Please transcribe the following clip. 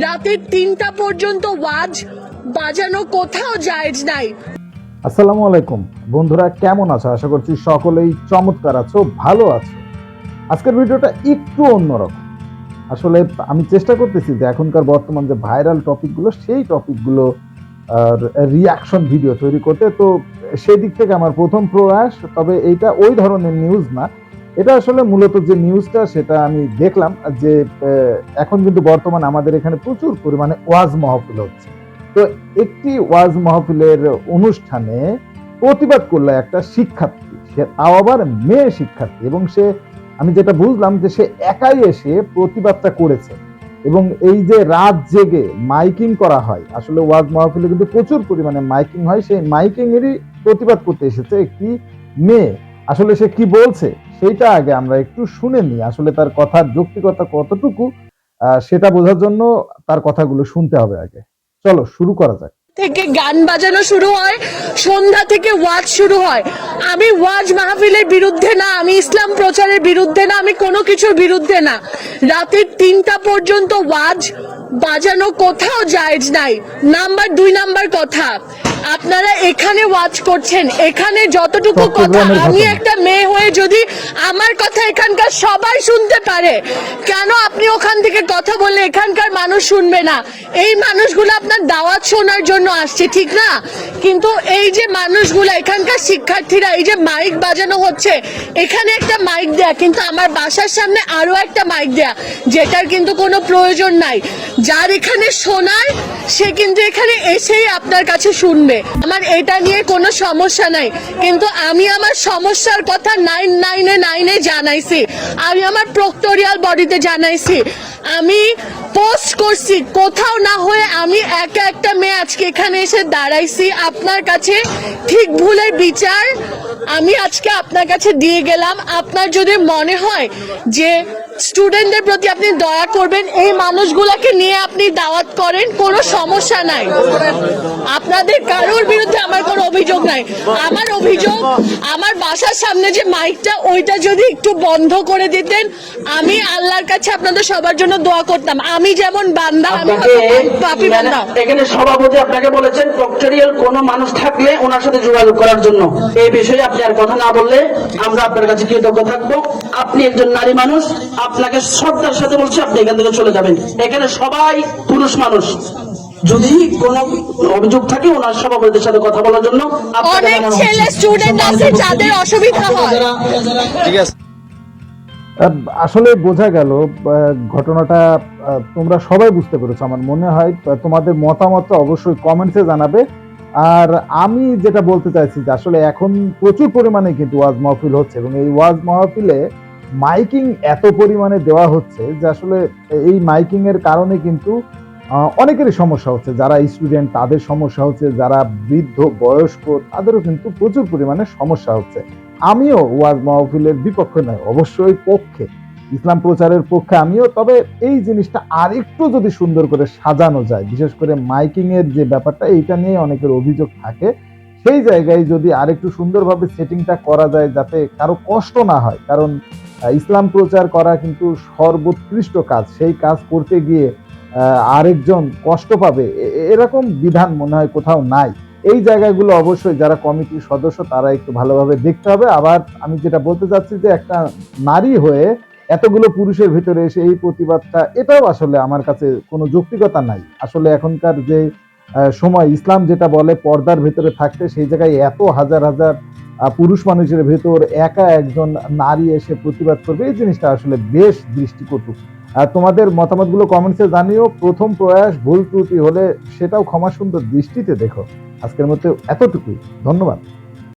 রাতের 3টা পর্যন্ত ওয়াজ বাজানো কোথাও জায়েজ নাই। আসসালামু আলাইকুম বন্ধুরা, কেমন আছো? আশা করছি সকলেই চমৎকার আছো, ভালো আছো। আজকের ভিডিওটা একটু অন্যরকম। আসলে আমি চেষ্টা করতেছি যে এখনকার বর্তমান যে ভাইরাল টপিকগুলো, সেই টপিকগুলো রিয়াকশন ভিডিও তৈরি করতে। তো সেই দিক থেকে আমার প্রথম প্রয়াস, তবে এইটা ওই ধরনের নিউজ না। এটা আসলে মূলত যে নিউজটা সেটা আমি দেখলাম যে এখন কিন্তু বর্তমান আমাদের এখানে প্রচুর পরিমাণে ওয়াজ মাহফিল হচ্ছে। তো একটি ওয়াজ মাহফিলের অনুষ্ঠানে প্রতিবাদ করলো একটা শিক্ষার্থী, সে তাও আবার মেয়ে শিক্ষার্থী, এবং সে, আমি যেটা বুঝলাম যে সে একাই এসে প্রতিবাদটা করেছে। এবং এই যে রাত জেগে মাইকিং করা হয়, আসলে ওয়াজ মাহফিলে কিন্তু প্রচুর পরিমাণে মাইকিং হয়, সেই মাইকিং এরই প্রতিবাদ করতে এসেছে একটি মেয়ে। আসলে সে কি বলছে সেইটা আগে আমরা একটু শুনে নিই, আসলে তার কথার যৌক্তিকতা কতটুকু সেটা বোঝার জন্য তার কথাগুলো শুনতে হবে আগে। চলো শুরু করা যাক। থেকে গান বাজানো শুরু হয়, সন্ধ্যা থেকে ওয়াজ শুরু হয়। আমি ওয়াজ মাহফিলের বিরুদ্ধে না, আমি ইসলাম প্রচারের বিরুদ্ধে না, আমি কোনো কিছুর বিরুদ্ধে না। রাতের 3টা পর্যন্ত ওয়াজ বাজানো কোথাও জায়েজ নাই। নাম্বার 2 নাম্বার কথা, আপনারা এখানে ওয়াজ করছেন, এখানে যতটুকু কথা, আমি একটা মেয়ে হয়ে যদি আমার কথা এখানকার সবাই শুনতে পারে, কেন আপনি ওখান থেকে কথা বললে এখানকার মানুষ শুনবে না? এই মানুষগুলো আপনার দাওয়াত শোনার জন্য আসছে, ঠিক না? কিন্তু এই যে মানুষগুলো, এখানকার শিক্ষার্থীরা, এই যে মাইক বাজানো হচ্ছে, এখানে একটা মাইক দেয়া, কিন্তু আমার বাসার সামনে আরো একটা মাইক দেয়া, যেটার কিন্তু কোনো প্রয়োজন নাই। যার এখানে শোনার, সে কিন্তু এখানে এসেই আপনার কাছে শুনবে। আমার এটা নিয়ে কোনো সমস্যা নাই, কিন্তু আমি আমার সমস্যার কথা 999 জানাইছি, আমি আমার প্রক্টোরিয়াল বডিতে জানাইছি, আমি পোস্ট করছি। কোথাও না হয়ে আমি একা একটা মেয়ে আজকে এখানে এসে দাঁড়াইছি, আপনার কাছে ঠিক ভুলের বিচার আমি আজকে আপনার কাছে দিয়ে গেলাম। আপনার যদি মনে হয় যে স্টুডেন্টদের প্রতি আপনি দয়া করবেন, এই মানুষগুলোকে নিয়ে আপনি দাওয়াত করেন, কোনো সমস্যা নাই। আপনাদের কারোর বিরুদ্ধে আমার কোনো অভিযোগ নাই। আমার অভিযোগ, আমার বাসার সামনে যে মাইকটা, ওইটা যদি একটু বন্ধ করে দিতেন, আমি আল্লাহর কাছে আপনাদের সবার জন্য দোয়া করতাম। আমি যেমন বান্দা, আমি পাপী বান্দা। এখানে সভাপতি আপনাকে বলেছেন প্রক্টোরিয়াল কোনো মানুষ থাকলে ওনার সাথে যোগাযোগ করার জন্য। এই বিষয়ে আপনি আর কথা না বললে আমরা আপনার কাছে কৃতজ্ঞ থাকবো। আপনি একজন নারী মানুষ, আপনাকে শ্রদ্ধার সাথে বলছি আপনি এখান থেকে চলে যাবেন। এখানে সবাই পুরুষ মানুষ, যদি কোনো অভিযোগ থাকে ওনার সভাপতির সাথে কথা বলার জন্য। অনেক ছেলে স্টুডেন্ট আছে যাদের অসুবিধা হয়। ঠিক আছে, আসলে বোঝা গেল ঘটনাটা তোমরা সবাই বুঝতে পেরেছো আমার মনে হয়। তোমাদের মতামত অবশ্যই কমেন্টসে জানাবে। আর আমি যেটা বলতে চাইছি যে আসলে এখন প্রচুর পরিমাণে কিন্তু ওয়াজ মাহফিল হচ্ছে, এবং এই ওয়াজ মাহফিলে মাইকিং এত পরিমাণে দেওয়া হচ্ছে যে আসলে এই মাইকিং এর কারণে কিন্তু অনেকেরই সমস্যা হচ্ছে। যারা স্টুডেন্ট তাদের সমস্যা হচ্ছে, যারা বৃদ্ধ বয়স্ক তাদেরও কিন্তু প্রচুর পরিমাণে সমস্যা হচ্ছে। আমিও ওয়াজ মাহফিলের বিপক্ষে নয়, অবশ্যই পক্ষে, ইসলাম প্রচারের পক্ষে আমিও। তবে এই জিনিসটা আরেকটু যদি সুন্দর করে সাজানো যায়, বিশেষ করে মাইকিং এর যে ব্যাপারটা, এইটা নিয়ে অনেকের অভিযোগ থাকে, সেই জায়গায় যদি আরেকটু সুন্দরভাবে সেটিংটা করা যায় যাতে কারো কষ্ট না হয়। কারণ ইসলাম প্রচার করা কিন্তু সর্বোৎকৃষ্ট কাজ, সেই কাজ করতে গিয়ে আরেকজন কষ্ট পাবে এরকম বিধান মনে হয় কোথাও নাই। এই জায়গাগুলো অবশ্যই যারা কমিটির সদস্য তারা একটু ভালোভাবে দেখতে হবে। আবার আমি যেটা বলতে চাচ্ছি যে একটা নারী হয়ে এতগুলো পুরুষের ভিতরে এসে এই প্রতিবাদটা, এটাও আসলে আমার কাছে কোনো যৌক্তিকতা নাই। আসলে এখনকার যে সময়, ইসলাম যেটা বলে পর্দার ভিতরে থাকতে, সেই জায়গায় এত হাজার হাজার পুরুষ মানুষের ভেতর একা একজন নারী এসে প্রতিবাদ করবে, এই জিনিসটা আসলে বেশ দৃষ্টিকটু। তোমাদের মতামতগুলো কমেন্টসে জানিও। প্রথম প্রয়াস, ভুল ত্রুটি হলে সেটাও ক্ষমা সুন্দর দৃষ্টিতে দেখো। আজকের মতো এতটুকুই, ধন্যবাদ।